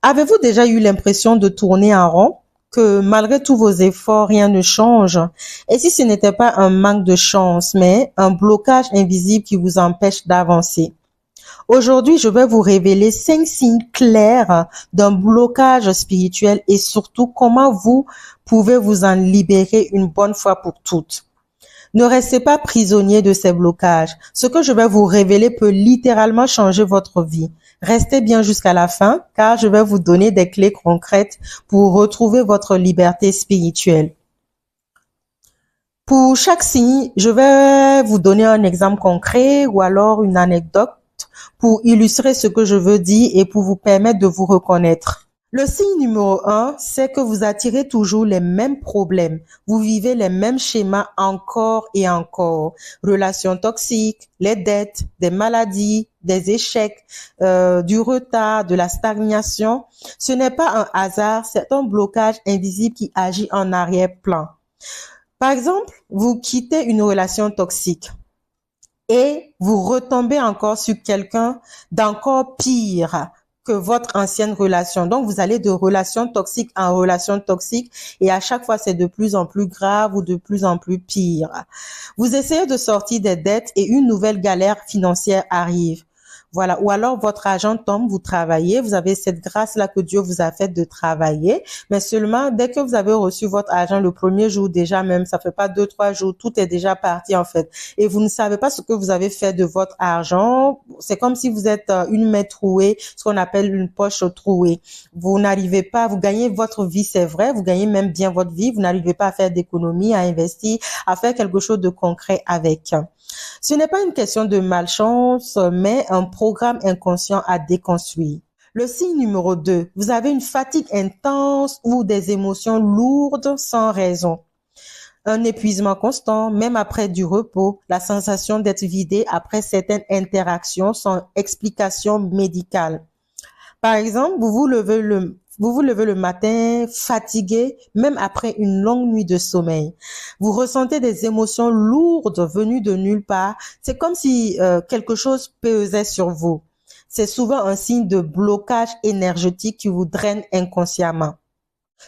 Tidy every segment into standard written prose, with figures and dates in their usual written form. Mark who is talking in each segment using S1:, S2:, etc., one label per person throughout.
S1: Avez-vous déjà eu l'impression de tourner en rond, que malgré tous vos efforts, rien ne change? Et si ce n'était pas un manque de chance, mais un blocage invisible qui vous empêche d'avancer? Aujourd'hui, je vais vous révéler 5 signes clairs d'un blocage spirituel et surtout comment vous pouvez vous en libérer une bonne fois pour toutes. Ne restez pas prisonnier de ces blocages. Ce que je vais vous révéler peut littéralement changer votre vie. Restez bien jusqu'à la fin car je vais vous donner des clés concrètes pour retrouver votre liberté spirituelle. Pour chaque signe, je vais vous donner un exemple concret ou alors une anecdote pour illustrer ce que je veux dire et pour vous permettre de vous reconnaître. Le signe numéro 1, c'est que vous attirez toujours les mêmes problèmes. Vous vivez les mêmes schémas encore et encore. Relations toxiques, les dettes, des maladies, des échecs, du retard, de la stagnation. Ce n'est pas un hasard, c'est un blocage invisible qui agit en arrière-plan. Par exemple, vous quittez une relation toxique et vous retombez encore sur quelqu'un d'encore pire que votre ancienne relation. Donc, vous allez de relation toxique en relation toxique et à chaque fois, c'est de plus en plus grave ou de plus en plus pire. Vous essayez de sortir des dettes et une nouvelle galère financière arrive. Voilà. Ou alors, votre argent tombe, vous travaillez, vous avez cette grâce-là que Dieu vous a faite de travailler, mais seulement dès que vous avez reçu votre argent le premier jour, déjà même, ça fait pas 2-3 jours, tout est déjà parti en fait. Et vous ne savez pas ce que vous avez fait de votre argent. C'est comme si vous êtes une main trouée, ce qu'on appelle une poche trouée. Vous n'arrivez pas, vous gagnez votre vie, c'est vrai, vous gagnez même bien votre vie, vous n'arrivez pas à faire d'économie, à investir, à faire quelque chose de concret avec. Ce n'est pas une question de malchance, mais un programme inconscient à déconstruire. Le signe numéro 2, vous avez une fatigue intense ou des émotions lourdes sans raison. Un épuisement constant, même après du repos, la sensation d'être vidé après certaines interactions sans explication médicale. Par exemple, vous vous levez le matin fatigué, même après une longue nuit de sommeil. Vous ressentez des émotions lourdes venues de nulle part. C'est comme si quelque chose pesait sur vous. C'est souvent un signe de blocage énergétique qui vous draine inconsciemment.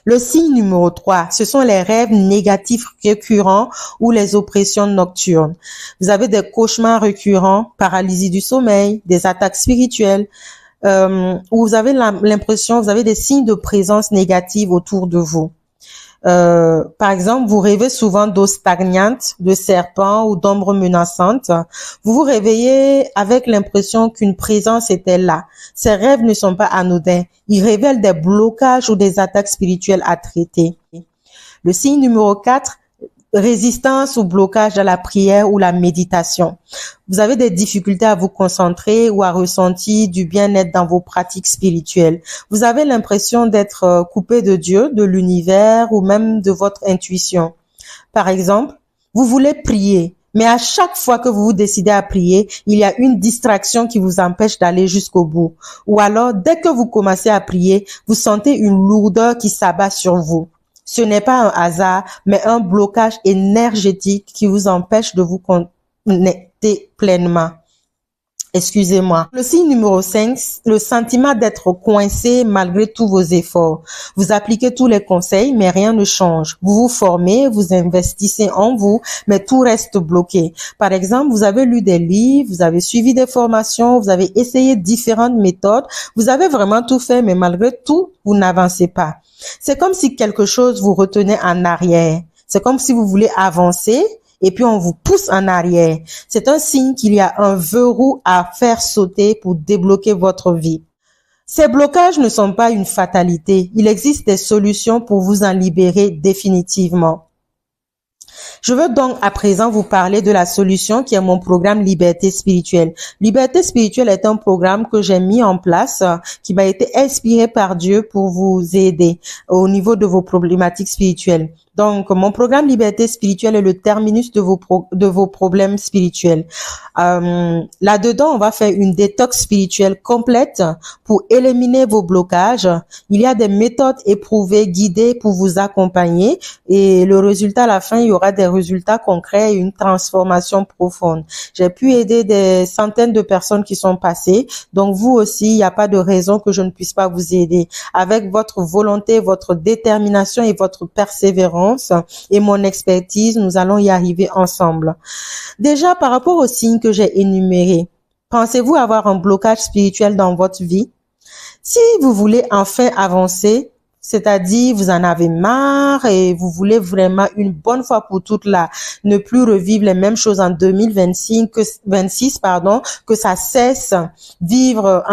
S1: Le signe numéro 3, ce sont les rêves négatifs récurrents ou les oppressions nocturnes. Vous avez des cauchemars récurrents, paralysie du sommeil, des attaques spirituelles, où vous avez l'impression, vous avez des signes de présence négative autour de vous. Par exemple, vous rêvez souvent d'eau stagnante, de serpents ou d'ombres menaçantes. Vous vous réveillez avec l'impression qu'une présence était là. Ces rêves ne sont pas anodins. Ils révèlent des blocages ou des attaques spirituelles à traiter. Le signe numéro 4, résistance ou blocage à la prière ou la méditation. Vous avez des difficultés à vous concentrer ou à ressentir du bien-être dans vos pratiques spirituelles. Vous avez l'impression d'être coupé de Dieu, de l'univers ou même de votre intuition. Par exemple, vous voulez prier, mais à chaque fois que vous vous décidez à prier, il y a une distraction qui vous empêche d'aller jusqu'au bout. Ou alors, dès que vous commencez à prier, vous sentez une lourdeur qui s'abat sur vous. Ce n'est pas un hasard, mais un blocage énergétique qui vous empêche de vous connecter pleinement. Excusez-moi. Le signe numéro 5, le sentiment d'être coincé malgré tous vos efforts. Vous appliquez tous les conseils, mais rien ne change. Vous vous formez, vous investissez en vous, mais tout reste bloqué. Par exemple, vous avez lu des livres, vous avez suivi des formations, vous avez essayé différentes méthodes, vous avez vraiment tout fait, mais malgré tout, vous n'avancez pas. C'est comme si quelque chose vous retenait en arrière. C'est comme si vous voulez avancer et puis on vous pousse en arrière. C'est un signe qu'il y a un verrou à faire sauter pour débloquer votre vie. Ces blocages ne sont pas une fatalité. Il existe des solutions pour vous en libérer définitivement. Je veux donc à présent vous parler de la solution qui est mon programme Liberté spirituelle. Liberté spirituelle est un programme que j'ai mis en place, qui m'a été inspiré par Dieu pour vous aider au niveau de vos problématiques spirituelles. Donc, mon programme Liberté spirituelle est le terminus de vos problèmes spirituels. Là-dedans, on va faire une détox spirituelle complète pour éliminer vos blocages. Il y a des méthodes éprouvées, guidées pour vous accompagner et le résultat, à la fin, il y aura des résultats concrets et une transformation profonde. J'ai pu aider des centaines de personnes qui sont passées. Donc, vous aussi, il n'y a pas de raison que je ne puisse pas vous aider. Avec votre volonté, votre détermination et votre persévérance, et mon expertise, nous allons y arriver ensemble. Déjà, par rapport aux signes que j'ai énumérés, pensez-vous avoir un blocage spirituel dans votre vie? Si vous voulez enfin avancer, c'est-à-dire vous en avez marre et vous voulez vraiment une bonne fois pour toutes là, ne plus revivre les mêmes choses en 2026, que ça cesse, vivre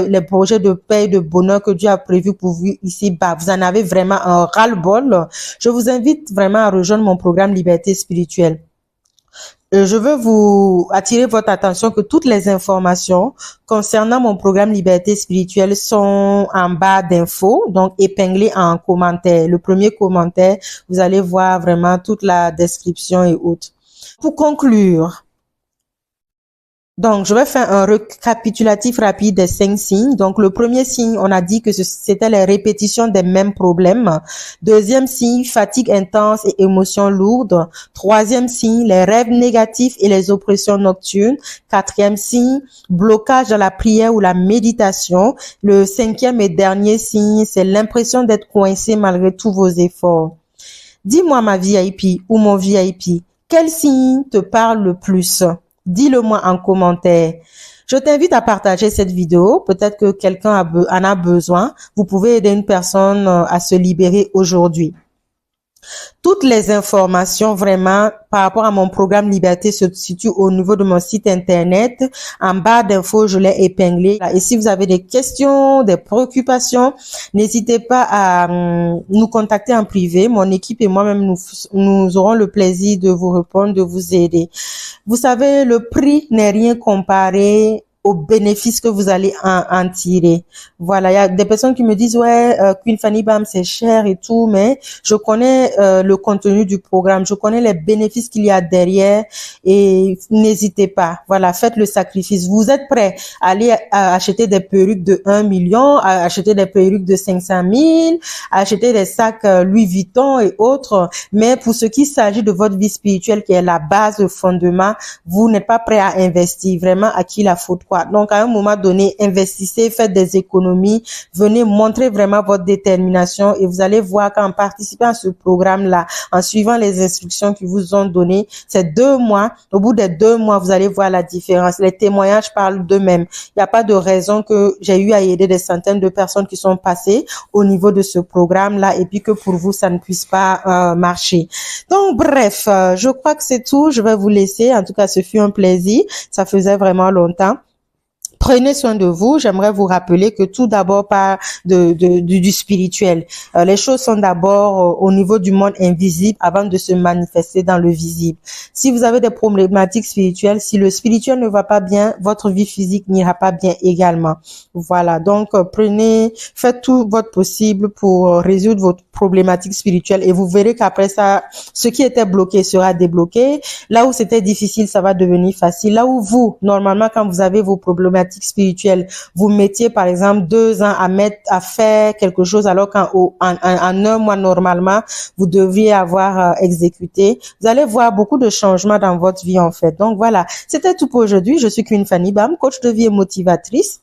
S1: les projets de paix et de bonheur que Dieu a prévu pour vous ici, vous en avez vraiment un ras-le-bol. Je vous invite vraiment à rejoindre mon programme Liberté spirituelle. Je veux vous attirer votre attention que toutes les informations concernant mon programme Liberté spirituelle sont en bas d'infos, donc épinglées en commentaire. Le premier commentaire, vous allez voir vraiment toute la description et autres. Pour conclure, donc, je vais faire un récapitulatif rapide des 5 signes. Donc, le premier signe, on a dit que c'était les répétitions des mêmes problèmes. Deuxième signe, fatigue intense et émotions lourdes. Troisième signe, les rêves négatifs et les oppressions nocturnes. Quatrième signe, blocage dans la prière ou la méditation. Le cinquième et dernier signe, c'est l'impression d'être coincé malgré tous vos efforts. Dis-moi ma VIP ou mon VIP, quel signe te parle le plus? Dis-le-moi en commentaire. Je t'invite à partager cette vidéo. Peut-être que quelqu'un en a besoin. Vous pouvez aider une personne à se libérer aujourd'hui. Toutes les informations vraiment par rapport à mon programme Liberté se situent au niveau de mon site internet. En bas d'infos, je l'ai épinglé. Et si vous avez des questions, des préoccupations, n'hésitez pas à nous contacter en privé. Mon équipe et moi-même, nous aurons le plaisir de vous répondre, de vous aider. Vous savez, le prix n'est rien comparé aux bénéfices que vous allez en tirer. Voilà, il y a des personnes qui me disent ouais, Queen Fanny Bam c'est cher et tout, mais je connais le contenu du programme, je connais les bénéfices qu'il y a derrière et n'hésitez pas. Voilà, faites le sacrifice. Vous êtes prêts à aller acheter des perruques de 1 million, à acheter des perruques de 500 000, à acheter des sacs Louis Vuitton et autres, mais pour ce qui s'agit de votre vie spirituelle qui est la base, le fondement, vous n'êtes pas prêt à investir. Vraiment, à qui la faute? Donc, à un moment donné, investissez, faites des économies, venez montrer vraiment votre détermination et vous allez voir qu'en participant à ce programme-là, en suivant les instructions qu'ils vous ont données, c'est 2 mois. Au bout des 2 mois, vous allez voir la différence. Les témoignages parlent d'eux-mêmes. Il n'y a pas de raison que j'ai eu à aider des centaines de personnes qui sont passées au niveau de ce programme-là et puis que pour vous, ça ne puisse pas marcher. Donc, bref, je crois que c'est tout. Je vais vous laisser. En tout cas, ce fut un plaisir. Ça faisait vraiment longtemps. Prenez soin de vous. J'aimerais vous rappeler que tout d'abord part du spirituel. Les choses sont d'abord au niveau du monde invisible avant de se manifester dans le visible. Si vous avez des problématiques spirituelles, si le spirituel ne va pas bien, votre vie physique n'ira pas bien également. Voilà. Donc, faites tout votre possible pour résoudre votre problématique spirituelle et vous verrez qu'après ça, ce qui était bloqué sera débloqué. Là où c'était difficile, ça va devenir facile. Là où vous, normalement, quand vous avez vos problématiques spirituelles, vous mettiez par exemple 2 ans à faire quelque chose alors qu'en 1 mois normalement, vous devriez avoir exécuté. Vous allez voir beaucoup de changements dans votre vie en fait. Donc voilà, c'était tout pour aujourd'hui. Je suis Queen Fanny Bam, coach de vie et motivatrice.